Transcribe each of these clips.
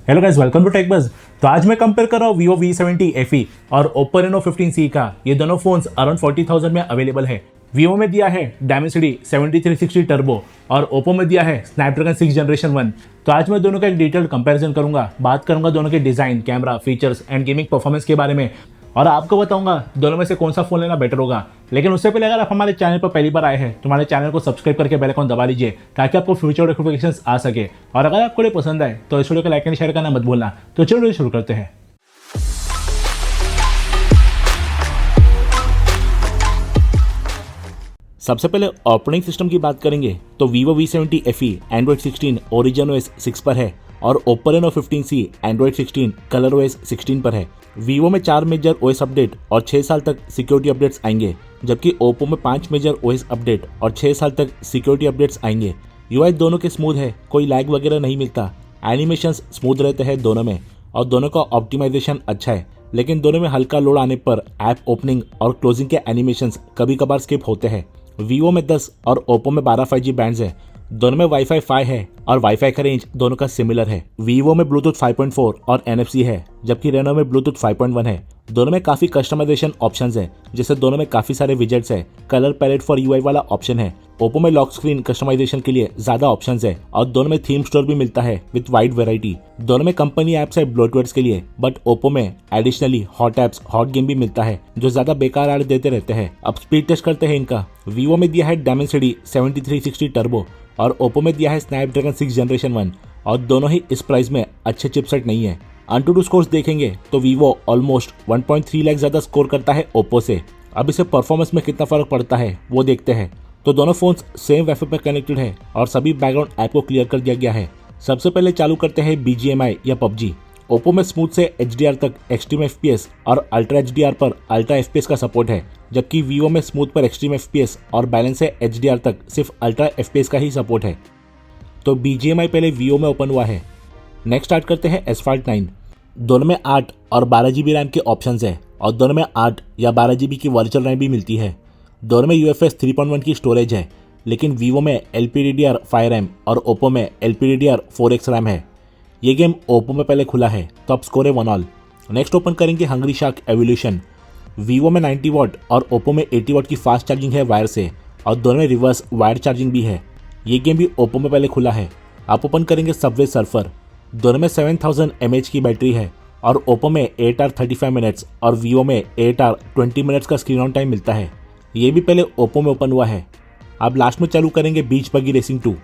Hello guys, welcome to Tech Buzz. तो आज मैं कंपेयर कर रहा हूँ Vivo V70 FE और Oppo Reno 15C का। ये दोनों फोन्स अराउंड 40,000 में अवेलेबल है। Vivo में दिया है Dimensity 7360 टर्बो और Oppo में दिया है Snapdragon 6 जनरेशन 1। तो आज मैं दोनों का एक डिटेल्ड कंपैरिजन करूंगा, बात करूंगा दोनों के design, camera, features and gaming performance के बारे में, और आपको बताऊंगा दोनों में से कौन सा फ़ोन लेना बेटर होगा। लेकिन उससे पहले अगर आप हमारे चैनल पर पहली बार आए हैं तो हमारे चैनल को सब्सक्राइब करके बेल आइकन दबा लीजिए ताकि आपको फ्यूचर नोटिफिकेशंस आ सके। और अगर आपको ये पसंद आए तो इस वीडियो को लाइक एंड शेयर करना मत भूलना। तो चलो शुरू करते हैं। सबसे पहले ऑपरेटिंग सिस्टम की बात करेंगे तो Vivo V70 FE Android 16 Origin OS 6 पर है और Oppo Reno 15C Android 16 ColorOS 16 पर है। Vivo में 4 मेजर OS अपडेट और 6 साल तक सिक्योरिटी अपडेट्स आएंगे, जबकि Oppo में 5 मेजर OS अपडेट और 6 साल तक सिक्योरिटी अपडेट्स आएंगे। UI दोनों के स्मूथ है, कोई लैग वगैरह नहीं मिलता। एनिमेशंस स्मूथ रहते हैं दोनों में और दोनों का ऑप्टिमाइजेशन अच्छा है, लेकिन दोनों में हल्का लोड आने पर ऐप ओपनिंग और क्लोजिंग के एनिमेशंस कभी कभार स्किप होते हैं। Vivo में 10 और Oppo में 12 5G बैंड्स है। दोनों में Wi-Fi 5 है और Wi-Fi का रेंज दोनों का सिमिलर है। Vivo में Bluetooth 5.4 और NFC है, जबकि Reno में Bluetooth 5.1 है। दोनों में काफी कस्टमाइजेशन ऑप्शंस है, जैसे दोनों में काफी सारे विजेट्स है। कलर पैलेट फॉर UI वाला ऑप्शन है। Oppo में लॉक स्क्रीन कस्टमाइजेशन के लिए ज्यादा ऑप्शंस है और दोनों में थीम स्टोर भी मिलता है विद वाइड वैरायटी। दोनों में कंपनी एप्स है ब्लोटवेयर्स के लिए, बट Oppo में additionally hot apps, hot game भी मिलता है जो ज्यादा बेकार ऐड देते रहते हैं। अब स्पीड टेस्ट करते हैं इनका। Vivo में दिया है Dimensity 7360 टर्बो और Oppo में दिया है Snapdragon 6 जनरेशन 1 और दोनों ही इस प्राइस में अच्छे चिपसेट नहीं है। AnTuTu स्कोर्स देखेंगे तो Vivo ऑलमोस्ट 1.3 लाख ज्यादा स्कोर करता है Oppo से। अब इसे परफॉर्मेंस में कितना फर्क पड़ता है वो देखते हैं। तो दोनों फोन्स सेम वाईफाई पर कनेक्टेड है और सभी बैकग्राउंड ऐप को क्लियर कर दिया गया है। सबसे पहले चालू करते हैं BGMI या PUBG। Oppo में स्मूथ से HDR तक एक्सट्रीम FPS और अल्ट्रा HDR पर अल्ट्रा FPS का सपोर्ट है, जबकि Vivo में स्मूथ पर एक्सट्रीम FPS और बैलेंस से HDR तक सिर्फ अल्ट्रा FPS का ही सपोर्ट है। तो BGMI पहले Vivo में ओपन हुआ है। नेक्स्ट स्टार्ट करते हैं Asphalt 9। दोनों में 8 और 12 GB रैम के ऑप्शंस है और दोनों में 8 या 12 GB की वर्चुअल रैम भी मिलती है। दोनों में UFS 3.1 की स्टोरेज है, लेकिन Vivo में LPDDR5 रैम और Oppo में LPDDR4X रैम है। ये गेम Oppo में पहले खुला है, तो अब स्कोर है 1-1। नेक्स्ट ओपन करेंगे हंग्री शार्क एवोल्यूशन। Vivo में 90 वॉट और Oppo में 80 वॉट की फास्ट चार्जिंग है वायर से और दोनों में रिवर्स वायर चार्जिंग भी है। ये गेम भी Oppo में पहले खुला है। आप ओपन करेंगे सबवे सर्फर। दोनों में 7000 mAh की बैटरी है और Oppo में 8 hour 35 मिनट्स और Vivo में 8 hour 20 मिनट्स का स्क्रीन ऑन टाइम मिलता है। ये भी पहले Oppo में ओपन हुआ है। अब लास्ट में चालू करेंगे बीच बगी रेसिंग 2।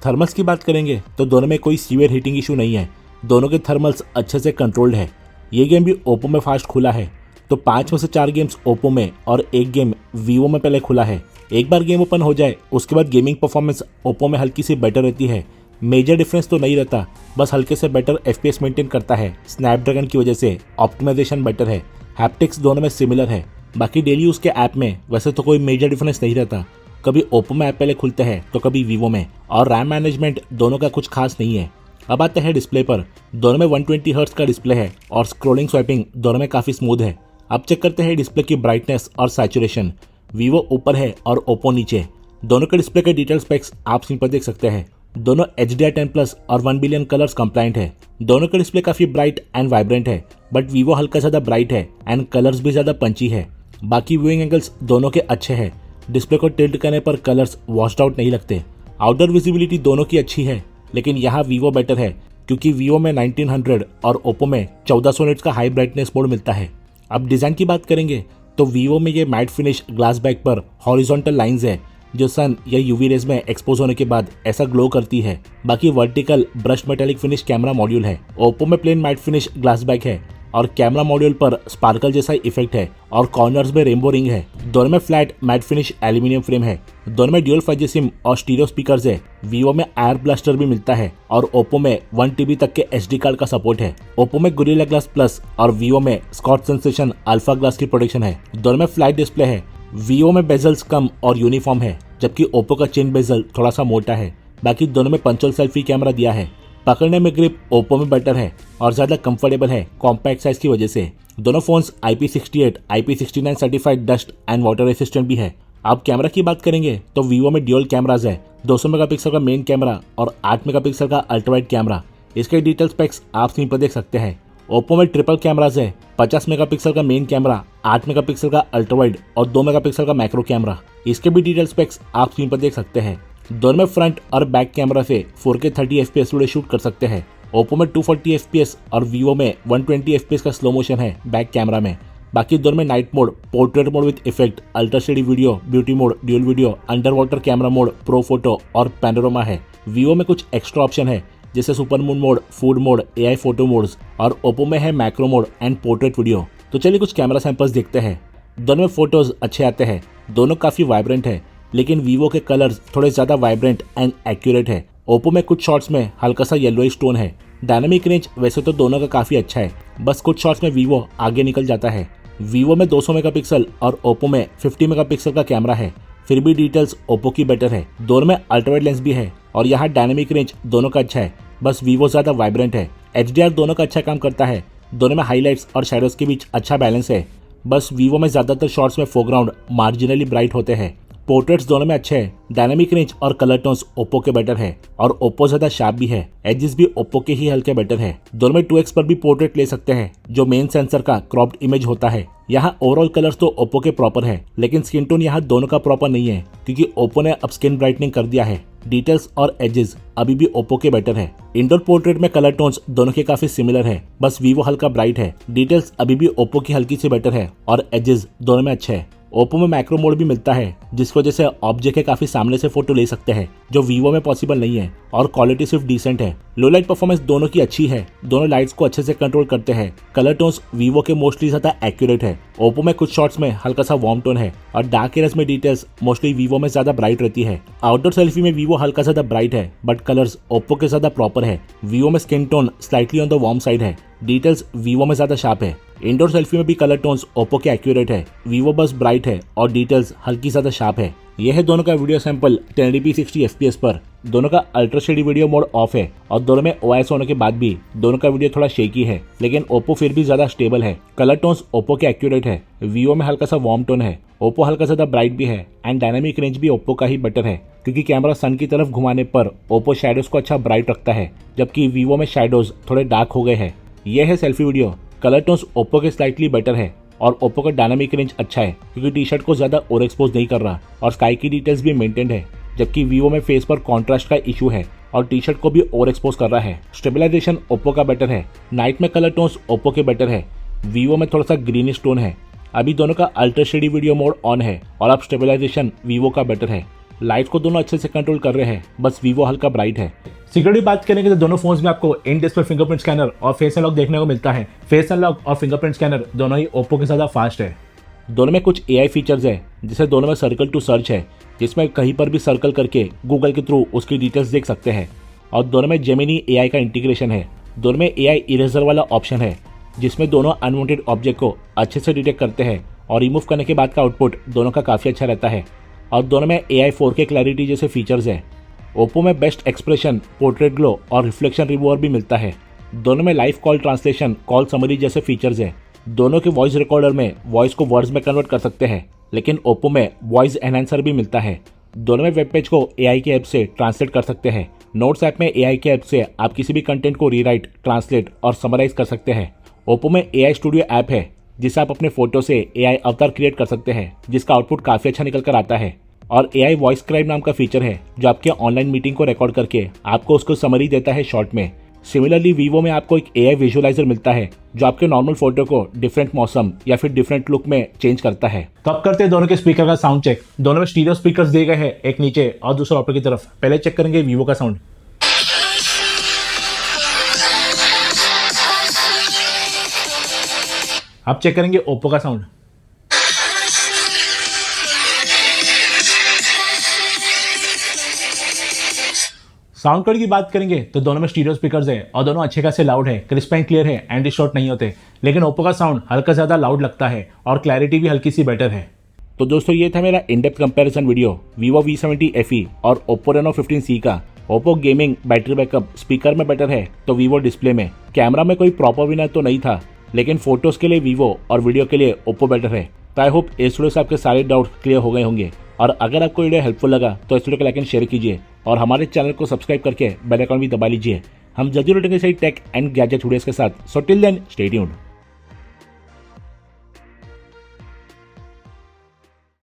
थर्मल्स की बात करेंगे तो दोनों में कोई सीवियर हीटिंग इशू नहीं है। दोनों के थर्मल्स अच्छे से कंट्रोल्ड है। ये गेम भी Oppo में फास्ट खुला है। तो 5 में से 4 गेम्स Oppo में और 1 गेम Vivo में पहले खुला है। एक बार गेम ओपन हो जाए उसके बाद गेमिंग परफॉर्मेंस Oppo में हल्की सी बेटर रहती है। मेजर डिफरेंस तो नहीं रहता, बस हल्के से बेटर FPS मेंटेन करता है। स्नैपड्रैगन की वजह से ऑप्टिमाइजेशन बेटर है। हैप्टिक्स दोनों में सिमिलर है। बाकी डेली यूज के ऐप में वैसे तो कोई मेजर डिफरेंस नहीं रहता। कभी Oppo में ऐप पहले खुलते हैं तो कभी Vivo में, और रैम मैनेजमेंट दोनों का कुछ खास नहीं है। अब आते हैं डिस्प्ले पर। दोनों में 120 हर्ट्ज का डिस्प्ले है और स्क्रोलिंग स्वाइपिंग दोनों में काफी स्मूथ है। अब चेक करते हैं डिस्प्ले की ब्राइटनेस और सैचुरेशन। Vivo ऊपर है और Oppo नीचे। दोनों के डिस्प्ले के डिटेल स्पेक्स आप स्क्रीन पर देख सकते हैं। दोनों HDR10+ और 1 बिलियन कलर्स कंप्लाइंट है। दोनों का डिस्प्ले काफी ब्राइट एंड वाइब्रेंट है, बट Vivo हल्का ज्यादा ब्राइट है एंड कलर्स भी ज्यादा पंची है। बाकी व्यूइंग एंगल्स दोनों के अच्छे हैं। डिस्प्ले को टिल्ट करने पर कलर्स वॉश्ड आउट नहीं लगते। आउटडोर विजिबिलिटी दोनों की अच्छी है, लेकिन यहाँ Vivo बेटर है क्योंकि Vivo में 1900 और Oppo में 1400 निट्स का हाई ब्राइटनेस मोड मिलता है। अब डिजाइन की बात करेंगे तो Vivo में ये मैट फिनिश ग्लास बैक पर हॉरिजॉन्टल लाइंस है जो सन या यूवी रेज में एक्सपोज होने के बाद ऐसा ग्लो करती है। बाकी vertical brush metallic finish camera module है। Oppo में plain matte finish glass back है और कैमरा मॉड्यूल पर स्पार्कल जैसा इफेक्ट है और कॉर्नर्स में रेनबो रिंग है। दोनों में flat matte finish aluminium frame है। दोनों में ड्यूल 5G सिम और स्टीरियो स्पीकर्स है। Vivo में एयर ब्लास्टर भी मिलता है और Oppo में 1 TB तक के SD कार्ड का सपोर्ट है। Oppo में गोरिल्ला ग्लास प्लस और Vivo में स्कॉच सेंसेशन अल्फा ग्लास की प्रोटेक्शन है। दोनों में फ्लैट डिस्प्ले है। Vivo में बेजल्स कम और यूनिफॉर्म है, जबकि Oppo का चिन बेजल थोड़ा सा मोटा है। बाकी दोनों में पंचोल सेल्फी कैमरा दिया है। पकड़ने में ग्रिप Oppo में बेटर है और ज्यादा कंफर्टेबल है कॉम्पैक्ट साइज की वजह से। दोनों phones IP68, IP69 certified dust and water resistant भी है। अब कैमरा की बात करेंगे तो Vivo में ड्यूल कैमराज है। 200 मेगापिक्सल का मेन कैमरा और 8 मेगापिक्सल का अल्ट्रावाइड कैमरा। इसके डिटेल स्पेक्स आप स्क्रीन पर देख सकते हैं। ओप्पो में ट्रिपल कैमराज है, 50 मेगापिक्सल का मेन कैमरा, 8 मेगापिक्सल का अल्ट्रावाइड और 2 मेगापिक्सल का मैक्रो कैमरा। इसके भी डिटेल स्पेक्स आप स्क्रीन पर देख सकते हैं। दोनों में फ्रंट और बैक कैमरा से 4K 30 FPS वीडियो शूट कर सकते हैं। ओप्पो में 240 FPS और वीवो में 120 FPS का स्लो मोशन है बैक कैमरा में। बाकी दोनों में night mode, portrait mode with effect, ultra steady video, beauty mode, dual video, under water camera mode, pro photo और पैनोरामा है। वीवो में कुछ एक्स्ट्रा ऑप्शन है जैसे super moon mode, food mode, AI photo modes और Oppo में है macro mode and portrait video. तो चलिए कुछ कैमरा सैंपल्स देखते हैं। दोनों में फोटोज अच्छे आते हैं, दोनों काफी वाइब्रेंट है, लेकिन वीवो के कलर्स थोड़े ज्यादा वाइब्रेंट एंड एक्यूरेट है। ओप्पो में कुछ शॉट्स में हल्का सा येलोइश टोन है। डायनामिक रेंज वैसे तो दोनों का काफी अच्छा है, बस कुछ शॉट्स में वीवो आगे निकल जाता है। वीवो में 200 मेगापिक्सल और ओप्पो में 50 मेगापिक्सल का कैमरा है, फिर भी डिटेल्स ओप्पो की बेटर है। दोनों में अल्ट्रावाइड लेंस भी है और यहाँ डायनामिक रेंज दोनों का अच्छा है, बस वीवो ज्यादा वाइब्रेंट है। HDR दोनों का अच्छा काम करता है। दोनों में हाईलाइट्स और शैडोज के बीच अच्छा बैलेंस है, बस वीवो में ज्यादातर शॉट्स में फोरग्राउंड मार्जिनली ब्राइट होते हैं। पोर्ट्रेट्स दोनों में अच्छे हैं। डायनामिक रेंज और कलर टोन्स ओप्पो के बेटर है और ओप्पो ज्यादा शार्प भी है। एजेस भी ओप्पो के ही हल्के बेटर है। दोनों में 2x पर भी पोर्ट्रेट ले सकते हैं जो मेन सेंसर का क्रॉप्ड इमेज होता है। यहाँ ओवरऑल कलर्स तो ओप्पो के प्रॉपर है, लेकिन स्किन टोन यहाँ दोनों का प्रॉपर नहीं है क्योंकि ओप्पो ने अब स्किन ब्राइटनिंग कर दिया है। डिटेल्स और एजेस अभी भी ओप्पो के बेटर है। इंडोर पोर्ट्रेट में कलर टोन्स दोनों के काफी सिमिलर है, बस वीवो हल्का ब्राइट है। डिटेल्स अभी भी ओप्पो की हल्की से बेटर है और एजेस दोनों में अच्छे है। ओप्पो में मैक्रो मोड भी मिलता है जिसकी वजह से ऑब्जेक्ट के काफी सामने से फोटो ले सकते हैं जो वीवो में पॉसिबल नहीं है और क्वालिटी सिर्फ डिसेंट है। लो लाइट परफॉर्मेंस दोनों की अच्छी है, दोनों लाइट्स को अच्छे से कंट्रोल करते हैं। कलर टोन्स वीवो के मोस्टली ज्यादा एक्यूरेट है। ओप्पो में कुछ शॉट्स में हल्का सा वार्म टोन है और डार्क एरियाज में डिटेल्स मोस्टली वीवो में ज्यादा ब्राइट रहती है। आउटडोर सेल्फी में वीवो हल्का ज्यादा ब्राइट है बट कलर्स ओप्पो के ज्यादा प्रॉपर है। वीवो में skin tone slightly on the warm side है। डिटेल्स वीवो में ज्यादा शार्प है। इंडोर सेल्फी में भी कलर टोन्स ओप्पो के एक्यूरेट है, वीवो बस ब्राइट है और डिटेल्स हल्की ज्यादा शार्प है। यह है दोनों का वीडियो सैंपल 1080p 60 FPS पर। दोनों का ultra steady video mode of है और दोनों में OIS होने के बाद भी दोनों का वीडियो थोड़ा शेकी है, लेकिन ओप्पो फिर भी ज्यादा स्टेबल है। कलर टोन्स ओप्पो के एक्यूरेट है, वीवो में हल्का सा वार्म टोन है। ओप्पो हल्का ज्यादा ब्राइट भी है एंड डायनामिक रेंज भी ओप्पो का ही बेटर है क्योंकि कैमरा सन की तरफ घुमाने पर ओप्पो शैडोज को अच्छा ब्राइट रखता है, जबकि वीवो में शैडोज थोड़े डार्क हो गए हैं। यह है selfie video. Colour tones Oppo के स्लाइटली बेटर है और ओप्पो का डायनामिक रेंज अच्छा है क्योंकि टी शर्ट को ज्यादा ओवर एक्सपोज नहीं कर रहा और स्काई की डिटेल्स भी मेंटेन्ड है, जबकि वीवो में फेस पर कॉन्ट्रास्ट का इशू है और टी शर्ट को भी ओवर एक्सपोज कर रहा है। स्टेबलाइजेशन ओप्पो का बेटर है। नाइट में कलर टोन्स ओप्पो के बेटर है, वीवो में थोड़ा सा ग्रीनिश टोन है। अभी दोनों का ultra steady video mode on है और अब स्टेबलाइजेशन वीवो का बेटर है। लाइट को दोनों अच्छे से कंट्रोल कर रहे हैं, बस वीवो हल्का ब्राइट है। सिक्योरिटी बात करेंगे तो दोनों फोन्स में आपको इन डिस्प्ले फिंगरप्रिंट स्कैनर और फेस अनलॉक देखने को मिलता है। फेस अनलॉक और फिंगरप्रिंट स्कैनर दोनों ही ओप्पो के ज्यादा फास्ट है। दोनों में कुछ AI फीचर्स है, जैसे दोनों में सर्कल टू सर्च है जिसमें कहीं पर भी सर्कल करके गूगल के थ्रू उसकी डिटेल्स देख सकते हैं और दोनों में जेमिनी AI का इंटीग्रेशन है। दोनों में AI इरेजर वाला ऑप्शन है जिसमें दोनों अनवांटेड ऑब्जेक्ट को अच्छे से डिटेक्ट करते हैं और रिमूव करने के बाद का आउटपुट दोनों का काफी अच्छा रहता है। और दोनों में AI 4K क्लैरिटी जैसे फीचर्स है। ओप्पो में बेस्ट एक्सप्रेशन, पोर्ट्रेट ग्लो और रिफ्लेक्शन रिमूवर भी मिलता है। दोनों में live call translation, call summary जैसे फीचर्स है। दोनों के वॉइस रिकॉर्डर में वॉइस को वर्ड्स में कन्वर्ट कर सकते हैं, लेकिन ओप्पो में वॉइस एनहांसर भी मिलता है। दोनों में वेब पेज को AI के ऐप से ट्रांसलेट कर सकते हैं। नोट्स ऐप में AI के ऐप से आप किसी भी कंटेंट को रीराइट, ट्रांसलेट और समराइज कर सकते हैं। ओप्पो में AI स्टूडियो ऐप है जिससे आप अपने फोटो से AI अवतार क्रिएट कर सकते हैं, जिसका आउटपुट काफी अच्छा निकल कर आता है। और AI वॉइस स्क्राइब नाम का फीचर है जो आपके ऑनलाइन मीटिंग को रिकॉर्ड करके आपको उसको समरी देता है शॉर्ट में। सिमिलरली वीवो में आपको एक AI विजुअलाइजर मिलता है जो आपके नॉर्मल फोटो को डिफरेंट मौसम या फिर डिफरेंट लुक में चेंज करता है। तो अब करते हैं दोनों के स्पीकर का साउंड चेक। दोनों में स्टीरियो स्पीकर्स दिए गए हैं, एक नीचे और दूसरा ऊपर की तरफ। पहले चेक करेंगे वीवो का साउंड। अब चेक करेंगे ओप्पो का साउंड। साउंड क्वालिटी की बात करेंगे तो दोनों में स्टीरियो स्पीकर्स है और दोनों अच्छे खासे लाउड है, क्रिस्प एंड क्लियर है एंड डिस्टॉर्ट नहीं होते। लेकिन ओप्पो का साउंड हल्का ज्यादा लाउड लगता है और क्लैरिटी भी हल्की सी बेटर है। तो दोस्तों ये था मेरा in depth comparison video Vivo V70 FE और ओप्पो रेनो 15C का। Oppo gaming, battery backup, speaker में बेटर है तो वीवो डिस्प्ले में। कैमरा में कोई प्रॉपर विनर तो नहीं था, लेकिन फोटोज के लिए वीवो और वीडियो के लिए ओप्पो बेटर है। तो आई होप इस वीडियो से आपके सारे डाउट क्लियर हो गए होंगे और अगर आपको वीडियो हेल्पफुल लगा तो इस वीडियो को लाइक एंड शेयर कीजिए और हमारे चैनल को सब्सक्राइब करके बेल आइकन भी दबा लीजिए। हम जल्दी लौटेंगे सही टेक एंड गैजेट वीडियोस के साथ। So till then stay tuned.